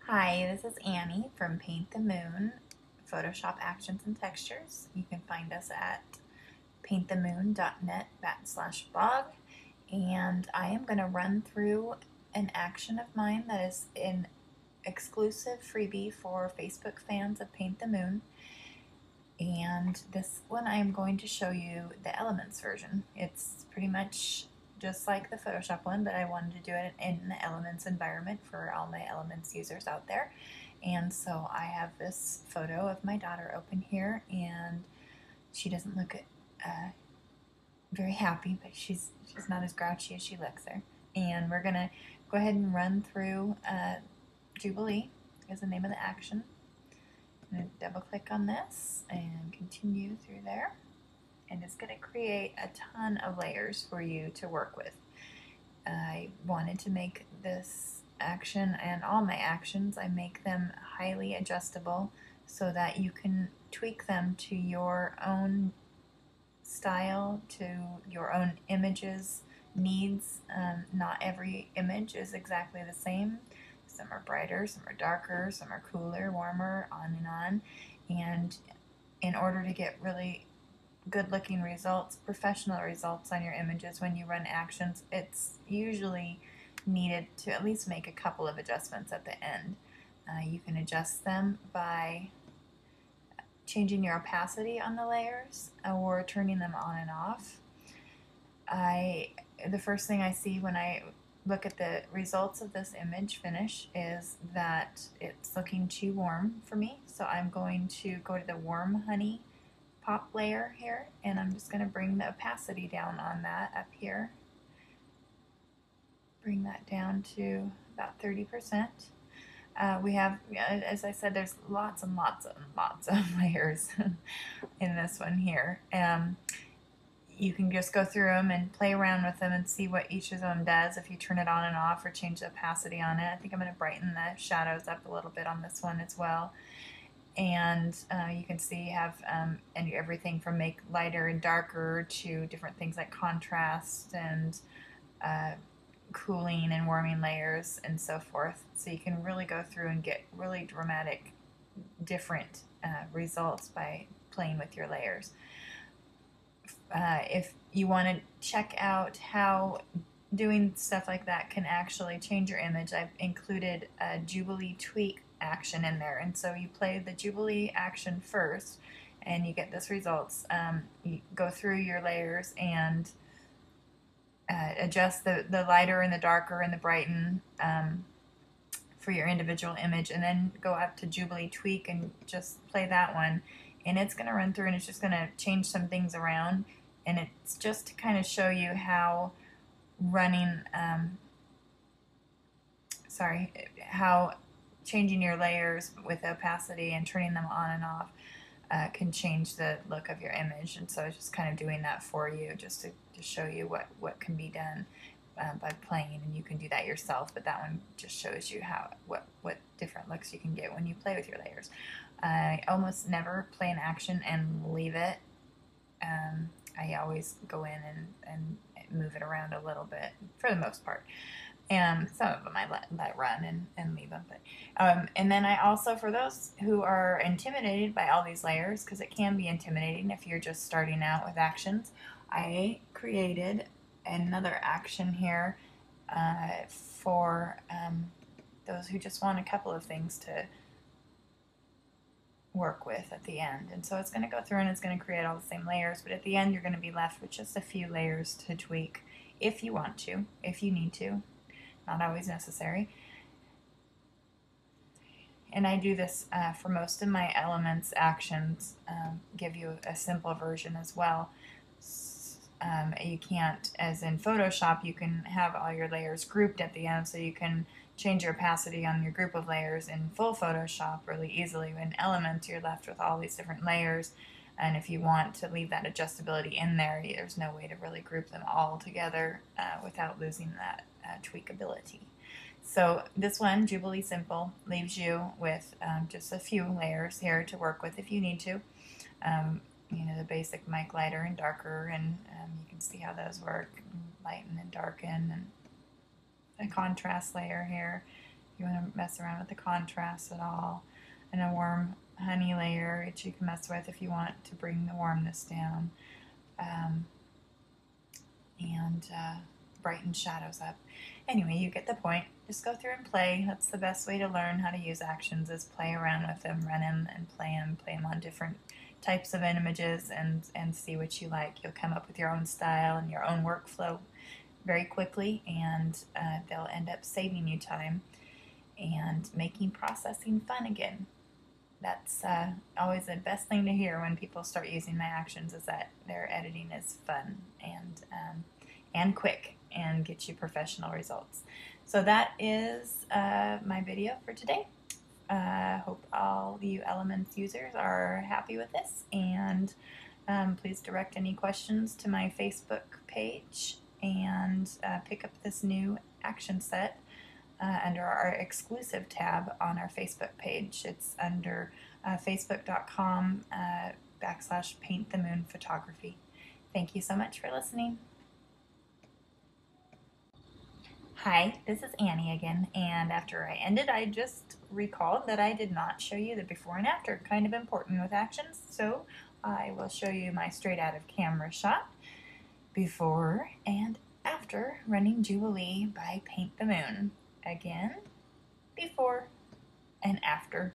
Hi, this is Annie from Paint the Moon, Photoshop Actions and Textures. You can find us at paintthemoon.net/blog, and I am going to run through an action of mine that is an exclusive freebie for Facebook fans of Paint the Moon. And this one I am going to show you the Elements version. It's pretty much just like the Photoshop one, but I wanted to do it in the Elements environment for all my Elements users out there. And so I have this photo of my daughter open here, and she doesn't look very happy, but she's not as grouchy as she looks there. And we're gonna go ahead and run through Jubilee is the name of the action. I'm going to double click on this and continue through there, and it's going to create a ton of layers for you to work with. I wanted to make this action and all my actions, I make them highly adjustable so that you can tweak them to your own style, to your own images needs. Not every image is exactly the same. Some are brighter, some are darker, some are cooler, warmer, on and on. And in order to get really good looking results, professional results on your images when you run actions, it's usually needed to at least make a couple of adjustments at the end. You can adjust them by changing your opacity on the layers or turning them on and off. The first thing I see when I look at the results of this image finish is that it's looking too warm for me. So I'm going to go to the warm honey pop layer here, and I'm just going to bring the opacity down on that up here. Bring that down to about 30%. We have, as I said, there's lots and lots and lots of layers in this one here. You can just go through them and play around with them and see what each of them does if you turn it on and off or change the opacity on it. I think I'm going to brighten the shadows up a little bit on this one as well. And you can see you have everything from make lighter and darker to different things like contrast and cooling and warming layers and so forth. So you can really go through and get really dramatic, different results by playing with your layers. If you want to check out how doing stuff like that can actually change your image, I've included a Jubilee tweak action in there. And so you play the Jubilee action first and you get this results. You go through your layers and adjust the lighter and the darker and the brighten for your individual image, and then go up to Jubilee tweak and just play that one. And it's going to run through and it's just going to change some things around, and it's just to kind of show you how running, how changing your layers with opacity and turning them on and off can change the look of your image. And so it's just kind of doing that for you, just to show you what can be done by playing, and you can do that yourself, but that one just shows you how what different looks you can get when you play with your layers. I almost never play an action and leave it. I always go in and move it around a little bit for the most part. And some of them I let run and leave them. But and then I also, for those who are intimidated by all these layers, because it can be intimidating if you're just starting out with actions, I created another action here for those who just want a couple of things to work with at the end. And so it's going to go through and it's going to create all the same layers, but at the end you're going to be left with just a few layers to tweak if you want to, if you need to. Not always necessary. And I do this for most of my elements actions, give you a simple version as well. You can't, as in Photoshop, you can have all your layers grouped at the end, so you can change your opacity on your group of layers in full Photoshop really easily. In Elements, you're left with all these different layers, and if you want to leave that adjustability in there, there's no way to really group them all together without losing that tweakability. So this one, Jubilee Simple, leaves you with just a few layers here to work with if you need to. You know, the basic mic lighter and darker, and you can see how those work, lighten and darken, and a contrast layer here, You want to mess around with the contrast at all. And a warm honey layer, which you can mess with if you want to bring the warmness down. And brighten shadows up. Anyway, you get the point. Just go through and play. That's the best way to learn how to use actions, is play around with them, run them and play them on different types of images, and see what you like. You'll come up with your own style and your own workflow very quickly, and they'll end up saving you time and making processing fun again. That's always the best thing to hear when people start using my actions, is that their editing is fun and quick and gets you professional results. So that is my video for today. Hope all you Elements users are happy with this, and please direct any questions to my Facebook page, and pick up this new action set under our exclusive tab on our Facebook page. It's under facebook.com/paintthemoonphotography. Thank you so much for listening. Hi, this is Annie again, and after I ended, I just recalled that I did not show you the before and after, kind of important with actions, so I will show you my straight out of camera shot before and after running Jubilee by Paint the Moon. Again, before and after.